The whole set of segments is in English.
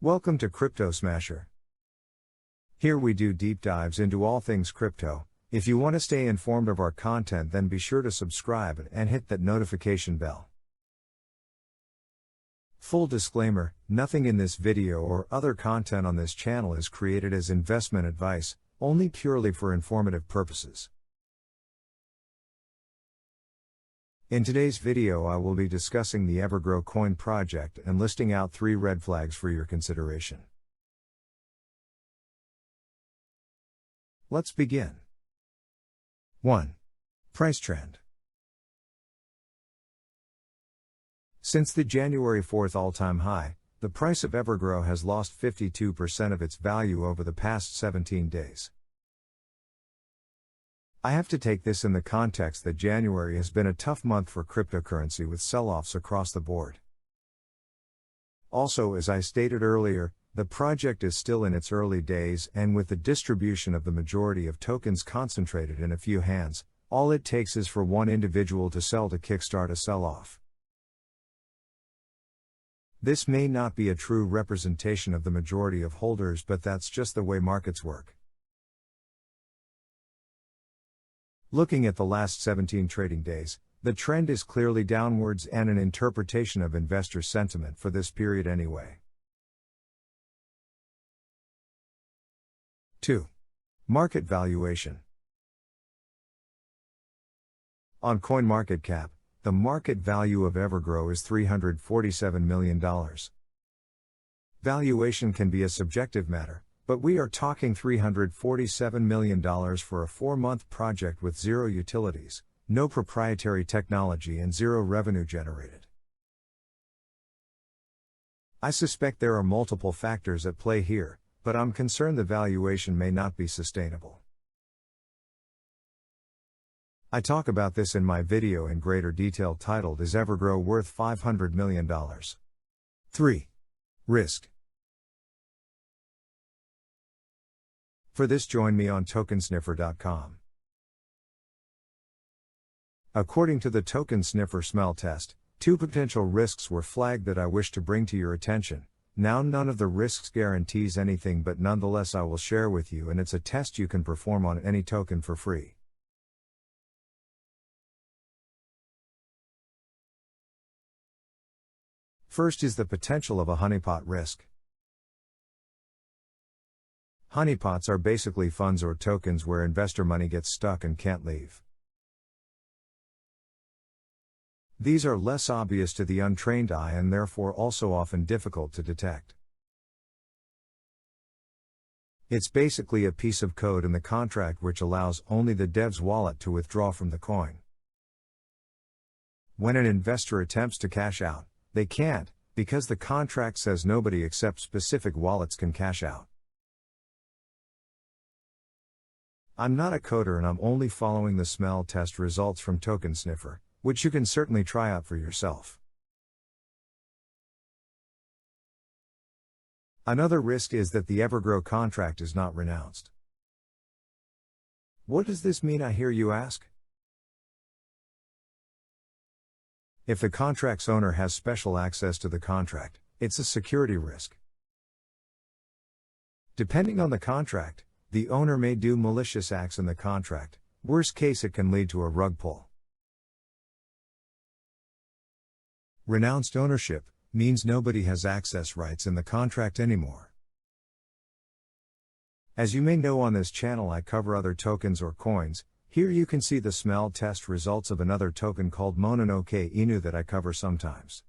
Welcome to Crypto Smasher. Here we do deep dives into all things crypto. If you want to stay informed of our content, then be sure to subscribe and hit that notification bell. Full disclaimer, nothing in this video or other content on this channel is created as investment advice, only purely for informative purposes. In today's video I will be discussing the Evergrow coin project and listing out 3 red flags for your consideration. Let's begin. 1. Price trend. Since the January 4th all-time high, the price of Evergrow has lost 52% of its value over the past 17 days. I have to take this in the context that January has been a tough month for cryptocurrency with sell-offs across the board. Also, as I stated earlier, the project is still in its early days, and with the distribution of the majority of tokens concentrated in a few hands, all it takes is for one individual to sell to kickstart a sell-off. This may not be a true representation of the majority of holders, but that's just the way markets work. Looking at the last 17 trading days, the trend is clearly downwards and an interpretation of investor sentiment for this period anyway. 2. Market valuation. On CoinMarketCap, the market value of Evergrow is $347 million. Valuation can be a subjective matter, but we are talking $347 million for a 4-month project with 0 utilities, no proprietary technology and 0 revenue generated. I suspect there are multiple factors at play here, but I'm concerned the valuation may not be sustainable. I talk about this in my video in greater detail titled "Is Evergrow Worth $500 Million?" 3. Risk. For this, join me on tokensniffer.com. According to the Token Sniffer smell test, 2 potential risks were flagged that I wish to bring to your attention. Now, none of the risks guarantees anything, but nonetheless I will share with you, and it's a test you can perform on any token for free. First is the potential of a honeypot risk. Honeypots are basically funds or tokens where investor money gets stuck and can't leave. These are less obvious to the untrained eye and therefore also often difficult to detect. It's basically a piece of code in the contract which allows only the dev's wallet to withdraw from the coin. When an investor attempts to cash out, they can't, because the contract says nobody except specific wallets can cash out. I'm not a coder and I'm only following the smell test results from Token Sniffer, which you can certainly try out for yourself. Another risk is that the Evergrow contract is not renounced. What does this mean, I hear you ask? If the contract's owner has special access to the contract, it's a security risk. Depending on the contract, the owner may do malicious acts in the contract. Worst case, it can lead to a rug pull. Renounced ownership means nobody has access rights in the contract anymore. As you may know, on this channel I cover other tokens or coins. Here you can see the smell test results of another token called Mononoke Inu that I cover sometimes.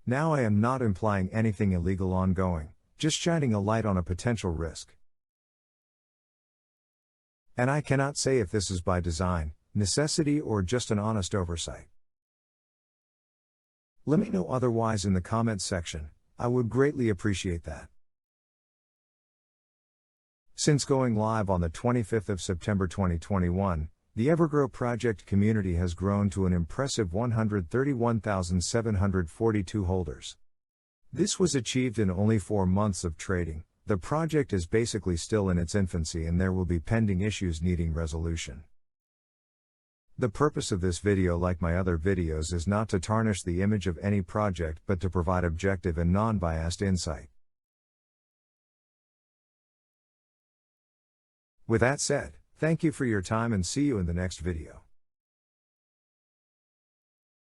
Now, I am not implying anything illegal ongoing, just shining a light on a potential risk. And I cannot say if this is by design, necessity, or just an honest oversight. Let me know otherwise in the comments section. I would greatly appreciate that. Since going live on the 25th of September 2021, the Evergrow project community has grown to an impressive 131,742 holders. This was achieved in only 4 months of trading. The project is basically still in its infancy and there will be pending issues needing resolution. The purpose of this video, like my other videos, is not to tarnish the image of any project but to provide objective and non-biased insight. With that said, thank you for your time and see you in the next video.